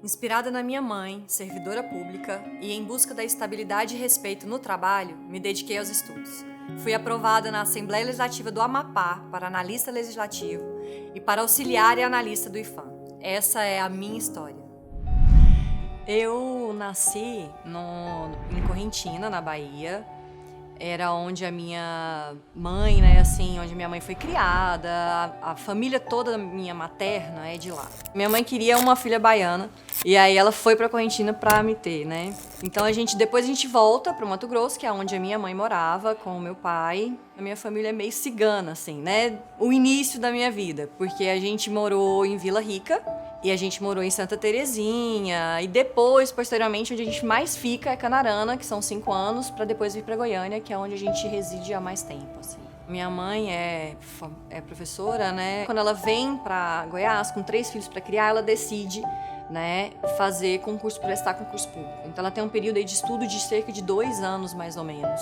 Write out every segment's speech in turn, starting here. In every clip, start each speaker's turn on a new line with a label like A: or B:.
A: Inspirada na minha mãe, servidora pública, e em busca da estabilidade e respeito no trabalho, me dediquei aos estudos. Fui aprovada na Assembleia Legislativa do Amapá para analista legislativo e para auxiliar e analista do IPHAN. Essa é a minha história. Eu nasci em Correntina, na Bahia. Era onde a minha mãe, onde minha mãe foi criada, a família toda minha materna é de lá. Minha mãe queria uma filha baiana e aí ela foi pra Correntina pra me ter, né? Então depois a gente volta pro Mato Grosso, que é onde a minha mãe morava com o meu pai. A minha família é meio cigana, assim, né? O início da minha vida, porque a gente morou em Vila Rica, e a gente morou em Santa Terezinha, e depois, posteriormente, onde a gente mais fica é Canarana, que são 5 anos, para depois vir para Goiânia, que é onde a gente reside há mais tempo, assim. Minha mãe é professora, né? Quando ela vem para Goiás com 3 filhos para criar, ela decide, né, prestar concurso público. Então ela tem um período aí de estudo de cerca de 2 anos, mais ou menos,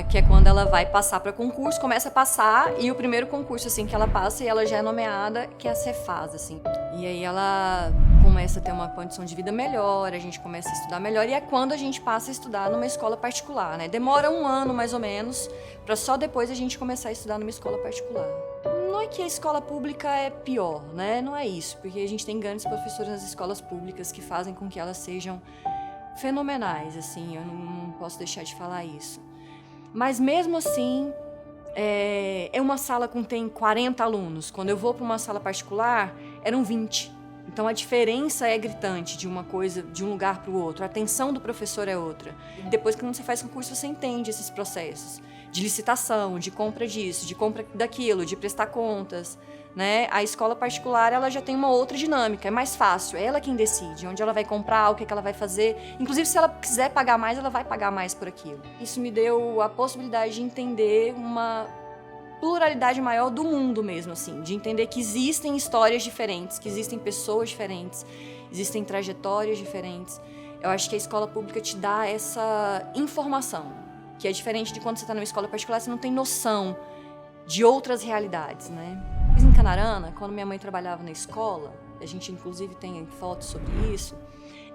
A: que é quando ela vai passar para concurso, começa a passar, e o primeiro concurso, assim, que ela passa, e ela já é nomeada, que é a Cefaz, assim. E aí ela começa a ter uma condição de vida melhor, a gente começa a estudar melhor, e é quando a gente passa a estudar numa escola particular, né? Demora 1 ano, mais ou menos, para só depois a gente começar a estudar numa escola particular. Não é que a escola pública é pior, né? Não é isso, porque a gente tem grandes professores nas escolas públicas que fazem com que elas sejam fenomenais, assim, eu não posso deixar de falar isso. Mas mesmo assim, é uma sala com tem 40 alunos. Quando eu vou para uma sala particular, eram 20. Então a diferença é gritante de uma coisa, de um lugar para o outro. A atenção do professor é outra. Depois que você faz concurso, você entende esses processos de licitação, de compra disso, de compra daquilo, de prestar contas, né? A escola particular, ela já tem uma outra dinâmica, é mais fácil, é ela quem decide onde ela vai comprar, o que ela vai fazer. Inclusive, se ela quiser pagar mais, ela vai pagar mais por aquilo. Isso me deu a possibilidade de entender uma pluralidade maior do mundo mesmo, assim, de entender que existem histórias diferentes, que existem pessoas diferentes, existem trajetórias diferentes. Eu acho que a escola pública te dá essa informação, que é diferente de quando você está numa escola particular, você não tem noção de outras realidades, né? Em Canarana, quando minha mãe trabalhava na escola, a gente inclusive tem fotos sobre isso,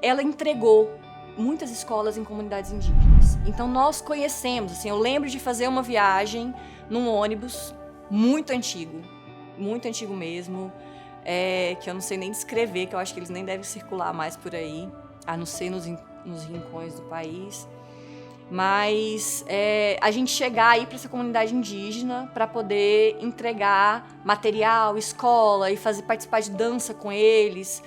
A: ela entregou muitas escolas em comunidades indígenas. Então nós conhecemos, assim, eu lembro de fazer uma viagem num ônibus muito antigo mesmo, que eu não sei nem descrever, que eu acho que eles nem devem circular mais por aí, a não ser nos rincões do país. Mas a gente chegar aí para essa comunidade indígena para poder entregar material, escola e participar de dança com eles.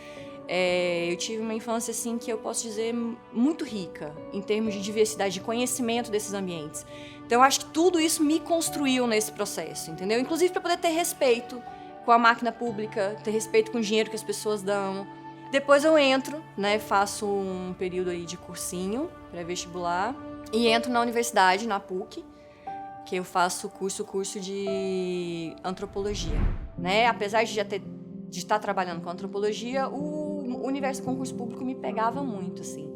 A: Eu tive uma infância, assim, que eu posso dizer muito rica em termos de diversidade, de conhecimento desses ambientes. Então eu acho que tudo isso me construiu nesse processo, entendeu? Inclusive para poder ter respeito com a máquina pública, ter respeito com o dinheiro que as pessoas dão. Depois eu entro, né, faço um período aí de cursinho pré-vestibular e entro na universidade, na PUC, que eu faço curso de antropologia, né? Apesar de estar trabalhando com antropologia, o universo do concurso público me pegava muito, assim.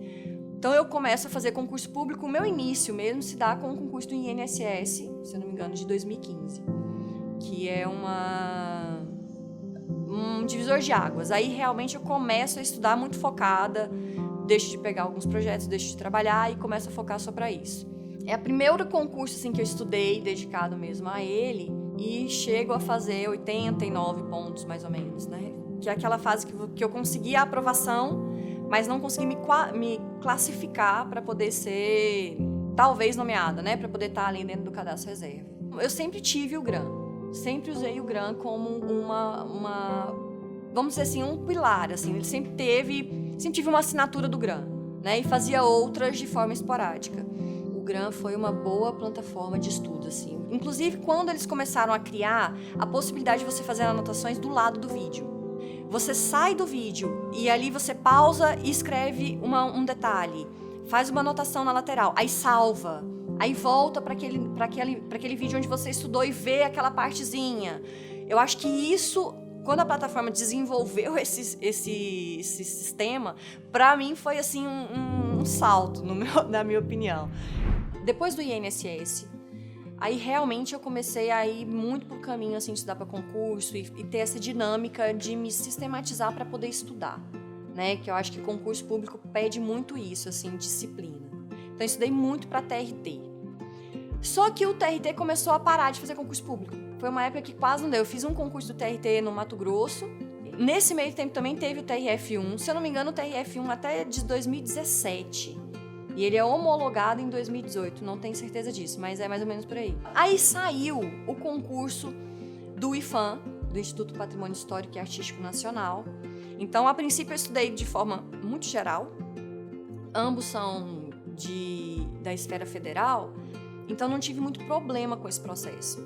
A: Então eu começo a fazer concurso público, o meu início mesmo se dá com o concurso do INSS, se eu não me engano, de 2015, que é um divisor de águas. Aí realmente eu começo a estudar muito focada, deixo de pegar alguns projetos, deixo de trabalhar e começo a focar só para isso. É o primeiro concurso, assim, que eu estudei, dedicado mesmo a ele, e chego a fazer 89 pontos, mais ou menos, né? Que é aquela fase que eu consegui a aprovação, mas não consegui me classificar para poder ser, talvez, nomeada, né? Para poder estar ali dentro do cadastro reserva. Eu sempre tive o GRAM, sempre usei o GRAM como vamos dizer assim, um pilar, assim. Ele sempre tive uma assinatura do GRAM, né? E fazia outras de forma esporádica. O GRAM foi uma boa plataforma de estudo, assim. Inclusive, quando eles começaram a criar a possibilidade de você fazer anotações do lado do vídeo. Você sai do vídeo e ali você pausa e escreve um detalhe, faz uma anotação na lateral, aí salva, aí volta para aquele vídeo onde você estudou e vê aquela partezinha. Eu acho que isso, quando a plataforma desenvolveu esse sistema, para mim foi assim um salto, na minha opinião. Depois do INSS, aí realmente eu comecei a ir muito pro caminho, assim, de estudar para concurso e ter essa dinâmica de me sistematizar para poder estudar, né? Que eu acho que concurso público pede muito isso, assim, disciplina. Então, eu estudei muito para TRT. Só que o TRT começou a parar de fazer concurso público. Foi uma época que quase não deu. Eu fiz um concurso do TRT no Mato Grosso. Nesse meio tempo também teve o TRF1. Se eu não me engano, o TRF1 até de 2017. E ele é homologado em 2018. Não tenho certeza disso, mas é mais ou menos por aí. Aí saiu o concurso do IPHAN, do Instituto Patrimônio Histórico e Artístico Nacional. Então, a princípio, eu estudei de forma muito geral. Ambos são da esfera federal, então não tive muito problema com esse processo.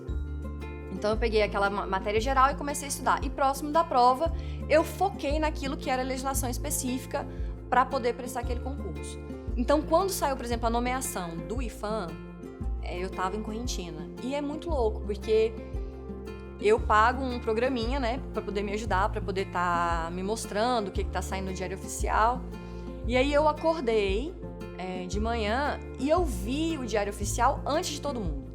A: Então eu peguei aquela matéria geral e comecei a estudar. E próximo da prova, eu foquei naquilo que era legislação específica para poder prestar aquele concurso. Então, quando saiu, por exemplo, a nomeação do IPHAN, eu estava em Correntina. E é muito louco, porque eu pago um programinha, né, para poder me ajudar, para poder estar me mostrando o que está saindo no Diário Oficial. E aí eu acordei de manhã e eu vi o Diário Oficial antes de todo mundo,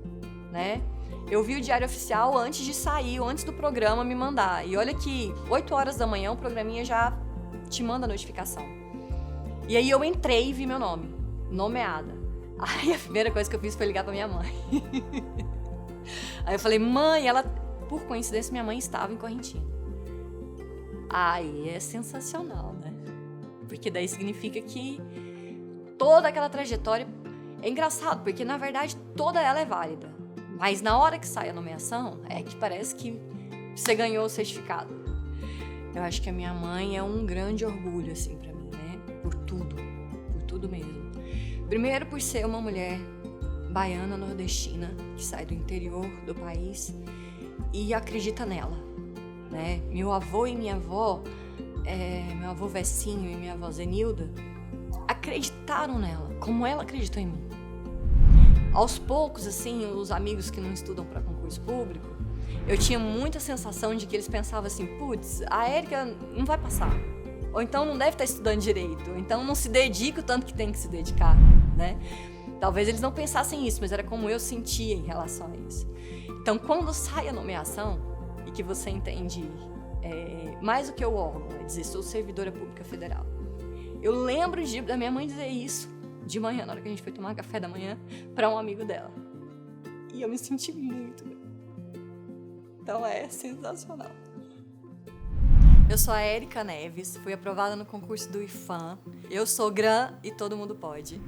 A: né? Eu vi o Diário Oficial antes de sair, antes do programa me mandar. E olha que 8 horas da manhã o programinha já te manda a notificação. E aí eu entrei e vi meu nome, nomeada. Aí a primeira coisa que eu fiz foi ligar pra minha mãe. Aí eu falei, mãe, por coincidência, minha mãe estava em Correntina. Aí é sensacional, né? Porque daí significa que toda aquela trajetória é engraçado, porque na verdade toda ela é válida. Mas na hora que sai a nomeação, é que parece que você ganhou o certificado. Eu acho que a minha mãe é um grande orgulho, assim, pra mim, né? Por tudo mesmo. Primeiro por ser uma mulher baiana, nordestina, que sai do interior do país e acredita nela, né? Meu avô e minha avó, meu avô Vecinho e minha avó Zenilda, acreditaram nela, como ela acreditou em mim. Aos poucos, assim, os amigos que não estudam para concurso público, eu tinha muita sensação de que eles pensavam assim, putz, a Érica não vai passar. Ou então não deve estar estudando direito, ou então não se dedica o tanto que tem que se dedicar, né? Talvez eles não pensassem isso, mas era como eu sentia em relação a isso. Então, quando sai a nomeação e que você entende mais do que o órgão, é dizer, sou servidora pública federal. Eu lembro da minha mãe dizer isso de manhã, na hora que a gente foi tomar café da manhã, para um amigo dela. E eu me senti muito bem. Então é sensacional. Eu sou a Érica Neves, fui aprovada no concurso do IPHAN. Eu sou GRAN e todo mundo pode.